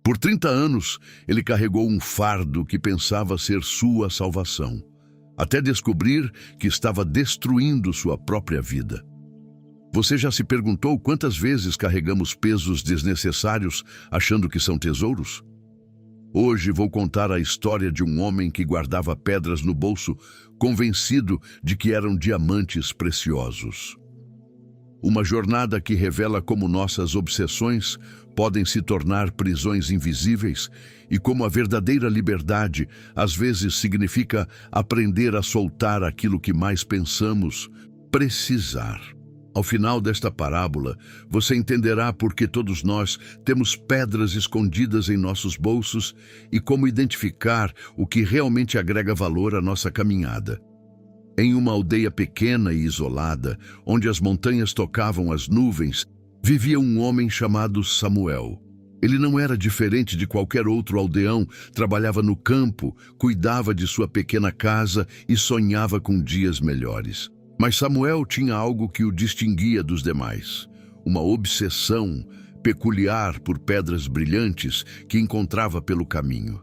Por 30 anos, ele carregou um fardo que pensava ser sua salvação, até descobrir que estava destruindo sua própria vida. Você já se perguntou quantas vezes carregamos pesos desnecessários achando que são tesouros? Hoje vou contar a história de um homem que guardava pedras no bolso, convencido de que eram diamantes preciosos. Uma jornada que revela como nossas obsessões podem se tornar prisões invisíveis e como a verdadeira liberdade às vezes significa aprender a soltar aquilo que mais pensamos precisar. Ao final desta parábola, você entenderá por que todos nós temos pedras escondidas em nossos bolsos e como identificar o que realmente agrega valor à nossa caminhada. Em uma aldeia pequena e isolada, onde as montanhas tocavam as nuvens, vivia um homem chamado Samuel. Ele não era diferente de qualquer outro aldeão, trabalhava no campo, cuidava de sua pequena casa e sonhava com dias melhores. Mas Samuel tinha algo que o distinguia dos demais, uma obsessão peculiar por pedras brilhantes que encontrava pelo caminho.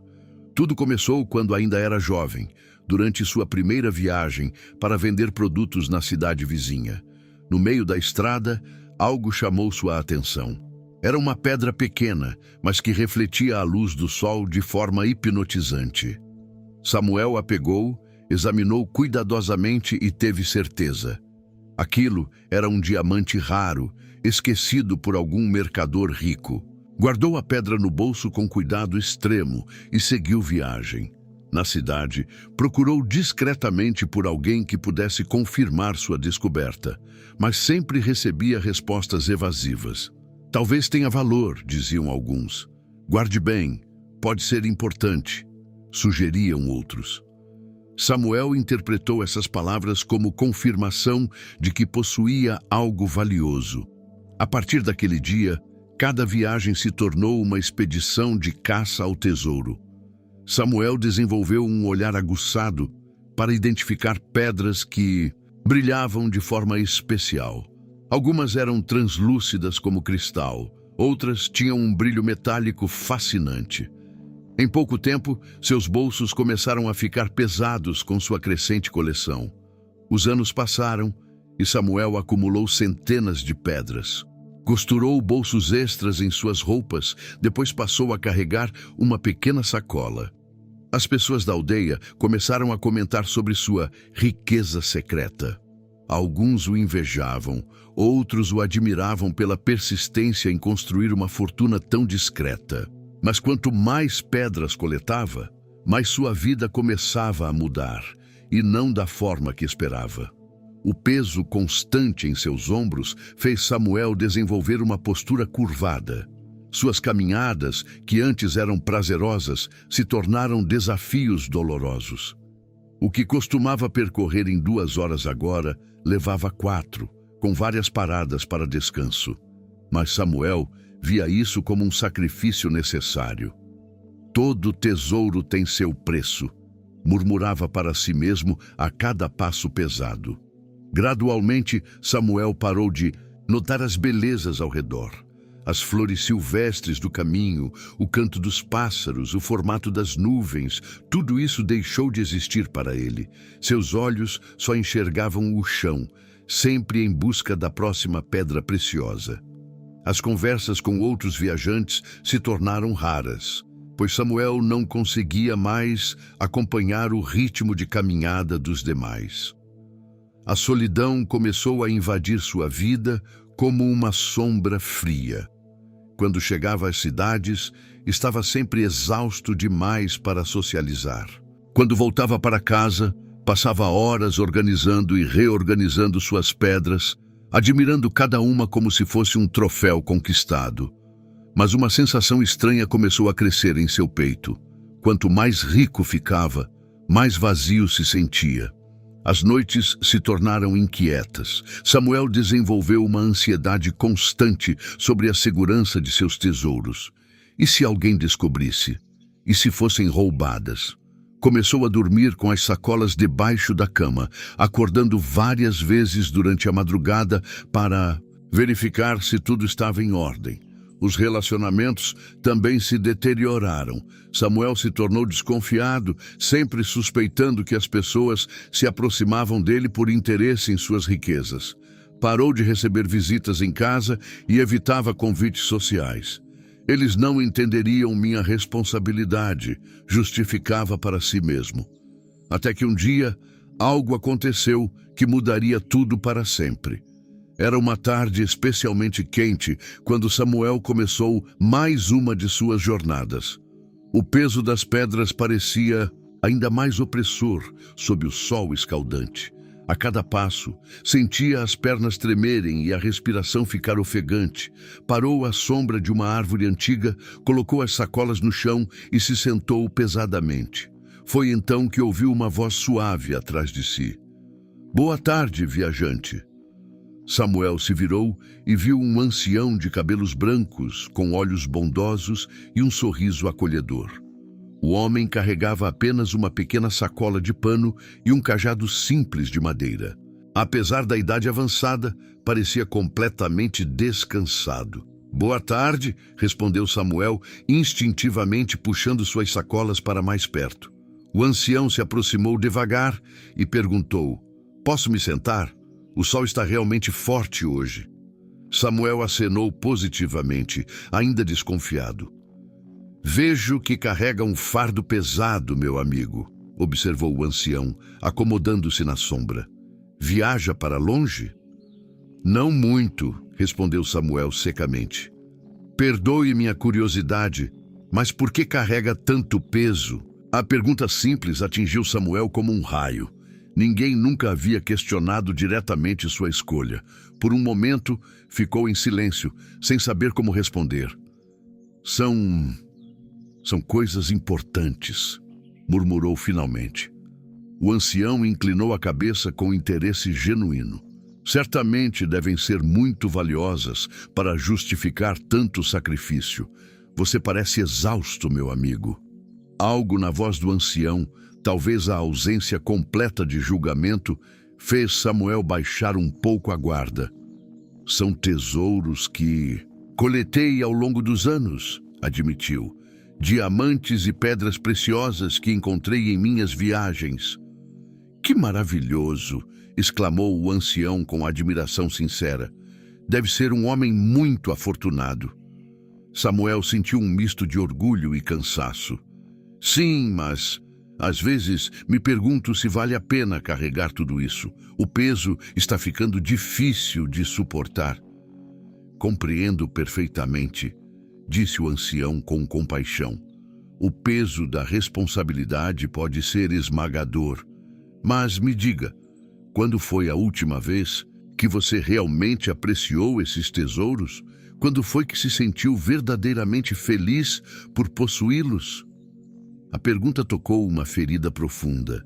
Tudo começou quando ainda era jovem, durante sua primeira viagem para vender produtos na cidade vizinha. No meio da estrada, algo chamou sua atenção. Era uma pedra pequena, mas que refletia a luz do sol de forma hipnotizante. Samuel a pegou, examinou cuidadosamente e teve certeza. Aquilo era um diamante raro, esquecido por algum mercador rico. Guardou a pedra no bolso com cuidado extremo e seguiu viagem. Na cidade, procurou discretamente por alguém que pudesse confirmar sua descoberta, mas sempre recebia respostas evasivas. Talvez tenha valor, diziam alguns. Guarde bem, pode ser importante, sugeriam outros. Samuel interpretou essas palavras como confirmação de que possuía algo valioso. A partir daquele dia, cada viagem se tornou uma expedição de caça ao tesouro. Samuel desenvolveu um olhar aguçado para identificar pedras que brilhavam de forma especial. Algumas eram translúcidas como cristal, outras tinham um brilho metálico fascinante. Em pouco tempo, seus bolsos começaram a ficar pesados com sua crescente coleção. Os anos passaram e Samuel acumulou centenas de pedras. Costurou bolsos extras em suas roupas, depois passou a carregar uma pequena sacola. As pessoas da aldeia começaram a comentar sobre sua riqueza secreta. Alguns o invejavam, outros o admiravam pela persistência em construir uma fortuna tão discreta. Mas quanto mais pedras coletava, mais sua vida começava a mudar, e não da forma que esperava. O peso constante em seus ombros fez Samuel desenvolver uma postura curvada. Suas caminhadas, que antes eram prazerosas, se tornaram desafios dolorosos. O que costumava percorrer em 2 horas agora, levava 4, com várias paradas para descanso. Mas Samuel via isso como um sacrifício necessário. Todo tesouro tem seu preço, murmurava para si mesmo a cada passo pesado. Gradualmente, Samuel parou de notar as belezas ao redor. As flores silvestres do caminho, o canto dos pássaros, o formato das nuvens, tudo isso deixou de existir para ele. Seus olhos só enxergavam o chão, sempre em busca da próxima pedra preciosa. As conversas com outros viajantes se tornaram raras, pois Samuel não conseguia mais acompanhar o ritmo de caminhada dos demais. A solidão começou a invadir sua vida como uma sombra fria. Quando chegava às cidades, estava sempre exausto demais para socializar. Quando voltava para casa, passava horas organizando e reorganizando suas pedras, admirando cada uma como se fosse um troféu conquistado. Mas uma sensação estranha começou a crescer em seu peito. Quanto mais rico ficava, mais vazio se sentia. As noites se tornaram inquietas. Samuel desenvolveu uma ansiedade constante sobre a segurança de seus tesouros. E se alguém descobrisse? E se fossem roubadas? Começou a dormir com as sacolas debaixo da cama, acordando várias vezes durante a madrugada para verificar se tudo estava em ordem. Os relacionamentos também se deterioraram. Samuel se tornou desconfiado, sempre suspeitando que as pessoas se aproximavam dele por interesse em suas riquezas. Parou de receber visitas em casa e evitava convites sociais. Eles não entenderiam minha responsabilidade, justificava para si mesmo. Até que um dia, algo aconteceu que mudaria tudo para sempre. Era uma tarde especialmente quente quando Samuel começou mais uma de suas jornadas. O peso das pedras parecia ainda mais opressor sob o sol escaldante. A cada passo, sentia as pernas tremerem e a respiração ficar ofegante. Parou à sombra de uma árvore antiga, colocou as sacolas no chão e se sentou pesadamente. Foi então que ouviu uma voz suave atrás de si. "Boa tarde, viajante." Samuel se virou e viu um ancião de cabelos brancos, com olhos bondosos e um sorriso acolhedor. O homem carregava apenas uma pequena sacola de pano e um cajado simples de madeira. Apesar da idade avançada, parecia completamente descansado. "Boa tarde", respondeu Samuel, instintivamente puxando suas sacolas para mais perto. O ancião se aproximou devagar e perguntou: "Posso me sentar? O sol está realmente forte hoje." Samuel acenou positivamente, ainda desconfiado. "Vejo que carrega um fardo pesado, meu amigo", observou o ancião, acomodando-se na sombra. "Viaja para longe?" "Não muito", respondeu Samuel secamente. "Perdoe minha curiosidade, mas por que carrega tanto peso?" A pergunta simples atingiu Samuel como um raio. Ninguém nunca havia questionado diretamente sua escolha. Por um momento, ficou em silêncio, sem saber como responder. São coisas importantes", murmurou finalmente. O ancião inclinou a cabeça com interesse genuíno. "Certamente devem ser muito valiosas para justificar tanto sacrifício. Você parece exausto, meu amigo." Algo na voz do ancião, talvez a ausência completa de julgamento, fez Samuel baixar um pouco a guarda. "São tesouros que coletei ao longo dos anos", admitiu. "Diamantes e pedras preciosas que encontrei em minhas viagens." "Que maravilhoso!" exclamou o ancião com admiração sincera. "Deve ser um homem muito afortunado." Samuel sentiu um misto de orgulho e cansaço. "Sim, mas às vezes me pergunto se vale a pena carregar tudo isso. O peso está ficando difícil de suportar." "Compreendo perfeitamente", disse o ancião com compaixão. "O peso da responsabilidade pode ser esmagador. Mas me diga, quando foi a última vez que você realmente apreciou esses tesouros? Quando foi que se sentiu verdadeiramente feliz por possuí-los?" A pergunta tocou uma ferida profunda.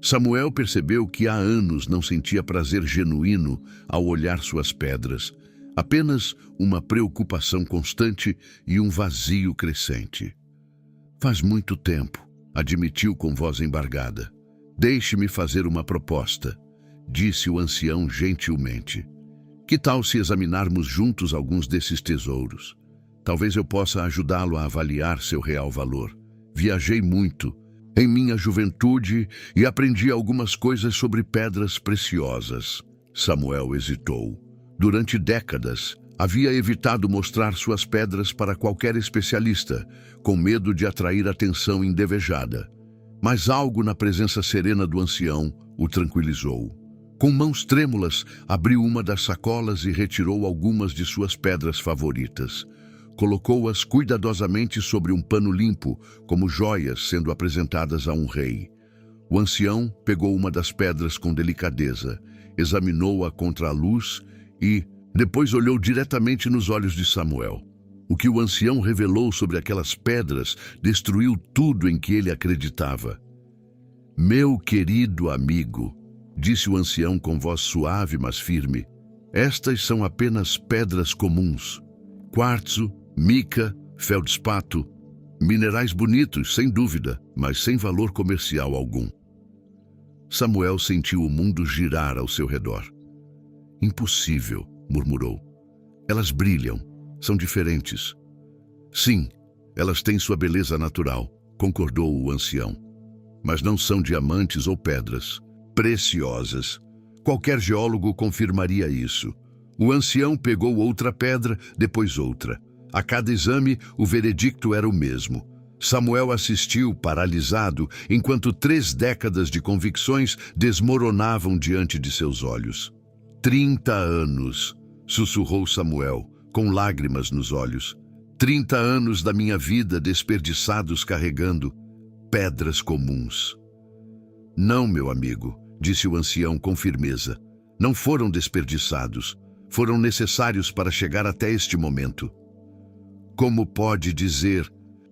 Samuel percebeu que há anos não sentia prazer genuíno ao olhar suas pedras, apenas uma preocupação constante e um vazio crescente. "Faz muito tempo", admitiu com voz embargada. "Deixe-me fazer uma proposta", disse o ancião gentilmente. "Que tal se examinarmos juntos alguns desses tesouros? Talvez eu possa ajudá-lo a avaliar seu real valor. Viajei muito em minha juventude e aprendi algumas coisas sobre pedras preciosas." Samuel hesitou. Durante décadas, havia evitado mostrar suas pedras para qualquer especialista, com medo de atrair atenção indevejada. Mas algo na presença serena do ancião o tranquilizou. Com mãos trêmulas, abriu uma das sacolas e retirou algumas de suas pedras favoritas. Colocou-as cuidadosamente sobre um pano limpo, como joias sendo apresentadas a um rei. O ancião pegou uma das pedras com delicadeza, examinou-a contra a luz e depois olhou diretamente nos olhos de Samuel. O que o ancião revelou sobre aquelas pedras destruiu tudo em que ele acreditava. "Meu querido amigo", disse o ancião com voz suave mas firme, "estas são apenas pedras comuns. Quartzo, mica, feldspato, minerais bonitos, sem dúvida, mas sem valor comercial algum." Samuel sentiu o mundo girar ao seu redor. "Impossível", murmurou. "Elas brilham, São diferentes. Sim, elas têm sua beleza natural, concordou o ancião. Mas não são diamantes ou pedras preciosas. Qualquer geólogo confirmaria isso. O ancião pegou outra pedra, depois outra. A cada exame, o veredicto era o mesmo. Samuel assistiu, paralisado, enquanto 3 décadas de convicções desmoronavam diante de seus olhos. 30 anos, sussurrou Samuel, com lágrimas nos olhos. 30 anos da minha vida desperdiçados carregando pedras comuns. Não, meu amigo, disse o ancião com firmeza. Não foram desperdiçados. Foram necessários para chegar até este momento. Como pode dizer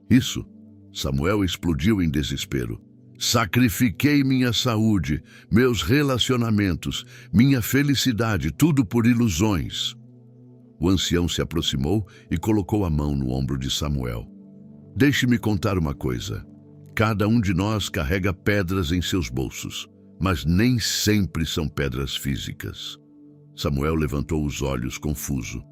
isso? Samuel explodiu em desespero. Sacrifiquei minha saúde, meus relacionamentos, minha felicidade, tudo por ilusões. O ancião se aproximou e colocou a mão no ombro de Samuel. Deixe-me contar uma coisa. Cada um de nós carrega pedras em seus bolsos, mas nem sempre são pedras físicas. Samuel levantou os olhos confuso.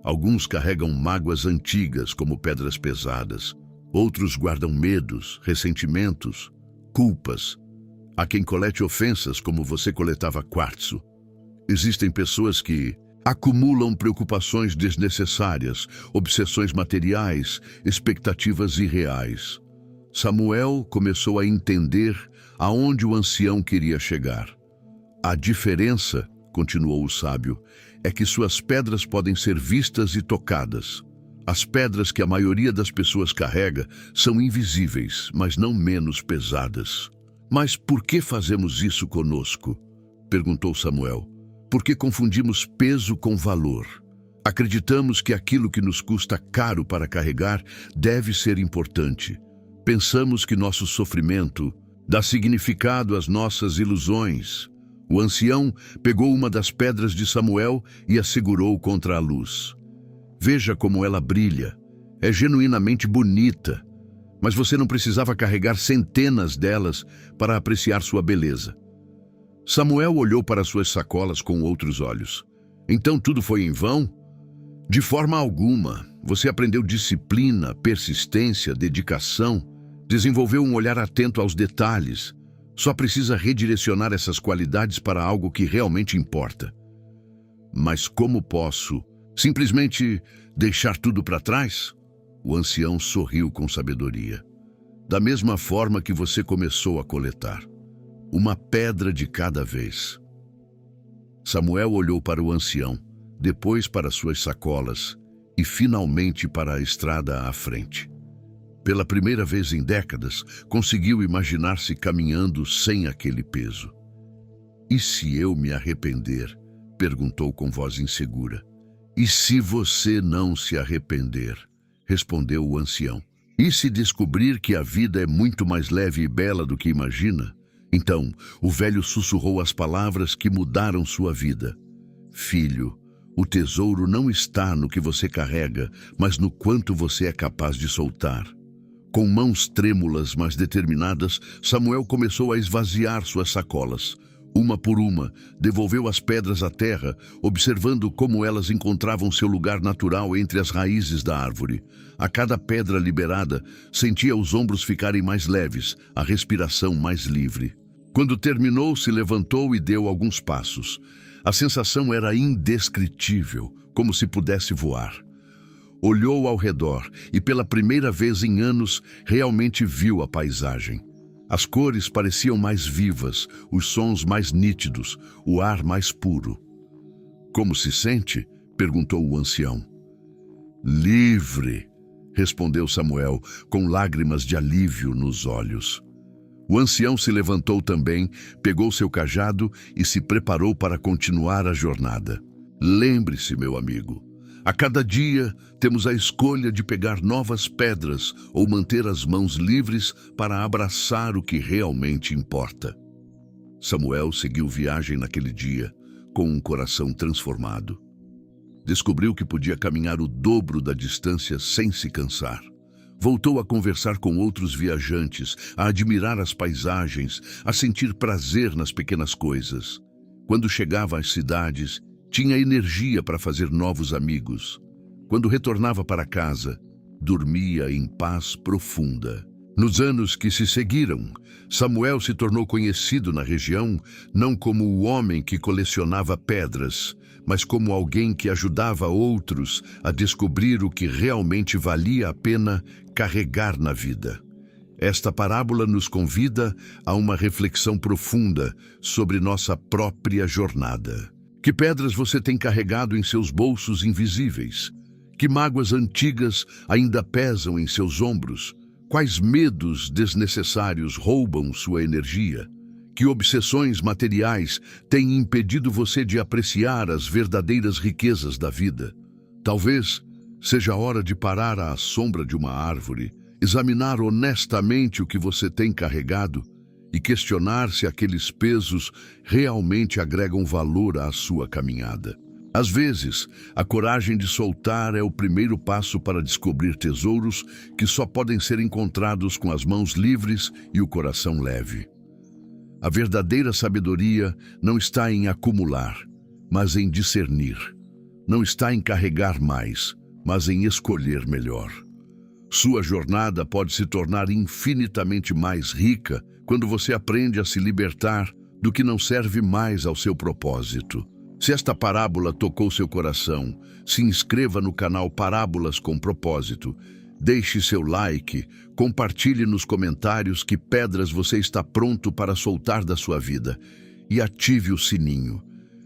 Alguns carregam mágoas antigas como pedras pesadas. Outros guardam medos, ressentimentos, culpas. Há quem colete ofensas como você coletava quartzo. Existem pessoas que acumulam preocupações desnecessárias, obsessões materiais, expectativas irreais. Samuel começou a entender aonde o ancião queria chegar. A diferença, continuou o sábio, é que suas pedras podem ser vistas e tocadas. As pedras que a maioria das pessoas carrega são invisíveis, mas não menos pesadas. Mas por que fazemos isso conosco? Perguntou Samuel. Por que confundimos peso com valor? Acreditamos que aquilo que nos custa caro para carregar deve ser importante. Pensamos que nosso sofrimento dá significado às nossas ilusões. O ancião pegou uma das pedras de Samuel e a segurou contra a luz. Veja como ela brilha. É genuinamente bonita. Mas você não precisava carregar centenas delas para apreciar sua beleza. Samuel olhou para suas sacolas com outros olhos. Então tudo foi em vão? De forma alguma. Você aprendeu disciplina, persistência, dedicação, desenvolveu um olhar atento aos detalhes. Só precisa redirecionar essas qualidades para algo que realmente importa. Mas como posso simplesmente deixar tudo para trás? O ancião sorriu com sabedoria. Da mesma forma que você começou a coletar. Uma pedra de cada vez. Samuel olhou para o ancião, depois para suas sacolas e finalmente para a estrada à frente. Pela primeira vez em décadas, conseguiu imaginar-se caminhando sem aquele peso. E se eu me arrepender? Perguntou com voz insegura. E se você não se arrepender? Respondeu o ancião. E se descobrir que a vida é muito mais leve e bela do que imagina? Então, o velho sussurrou as palavras que mudaram sua vida. Filho, o tesouro não está no que você carrega, mas no quanto você é capaz de soltar. Com mãos trêmulas, mas determinadas, Samuel começou a esvaziar suas sacolas. Uma por uma, devolveu as pedras à terra, observando como elas encontravam seu lugar natural entre as raízes da árvore. A cada pedra liberada, sentia os ombros ficarem mais leves, a respiração mais livre. Quando terminou, se levantou e deu alguns passos. A sensação era indescritível, como se pudesse voar. Olhou ao redor e, pela primeira vez em anos, realmente viu a paisagem. As cores pareciam mais vivas, os sons mais nítidos, o ar mais puro. Como se sente? Perguntou o ancião. Livre, respondeu Samuel, com lágrimas de alívio nos olhos. O ancião se levantou também, pegou seu cajado e se preparou para continuar a jornada. Lembre-se, meu amigo, a cada dia temos a escolha de pegar novas pedras ou manter as mãos livres para abraçar o que realmente importa. Samuel seguiu viagem naquele dia, com um coração transformado. Descobriu que podia caminhar o dobro da distância sem se cansar. Voltou a conversar com outros viajantes, a admirar as paisagens, a sentir prazer nas pequenas coisas. Quando chegava às cidades, tinha energia para fazer novos amigos. Quando retornava para casa, dormia em paz profunda. Nos anos que se seguiram, Samuel se tornou conhecido na região não como o homem que colecionava pedras, mas como alguém que ajudava outros a descobrir o que realmente valia a pena carregar na vida. Esta parábola nos convida a uma reflexão profunda sobre nossa própria jornada. Que pedras você tem carregado em seus bolsos invisíveis? Que mágoas antigas ainda pesam em seus ombros? Quais medos desnecessários roubam sua energia? Que obsessões materiais têm impedido você de apreciar as verdadeiras riquezas da vida? Talvez seja a hora de parar à sombra de uma árvore, examinar honestamente o que você tem carregado e questionar se aqueles pesos realmente agregam valor à sua caminhada. Às vezes, a coragem de soltar é o primeiro passo para descobrir tesouros que só podem ser encontrados com as mãos livres e o coração leve. A verdadeira sabedoria não está em acumular, mas em discernir. Não está em carregar mais, mas em escolher melhor. Sua jornada pode se tornar infinitamente mais rica quando você aprende a se libertar do que não serve mais ao seu propósito. Se esta parábola tocou seu coração, se inscreva no canal Parábolas com Propósito, deixe seu like, compartilhe nos comentários que pedras você está pronto para soltar da sua vida e ative o sininho.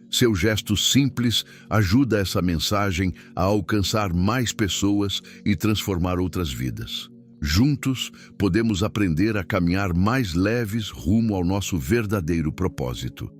Seu gesto simples ajuda essa mensagem a alcançar mais pessoas e transformar outras vidas. Juntos, podemos aprender a caminhar mais leves rumo ao nosso verdadeiro propósito.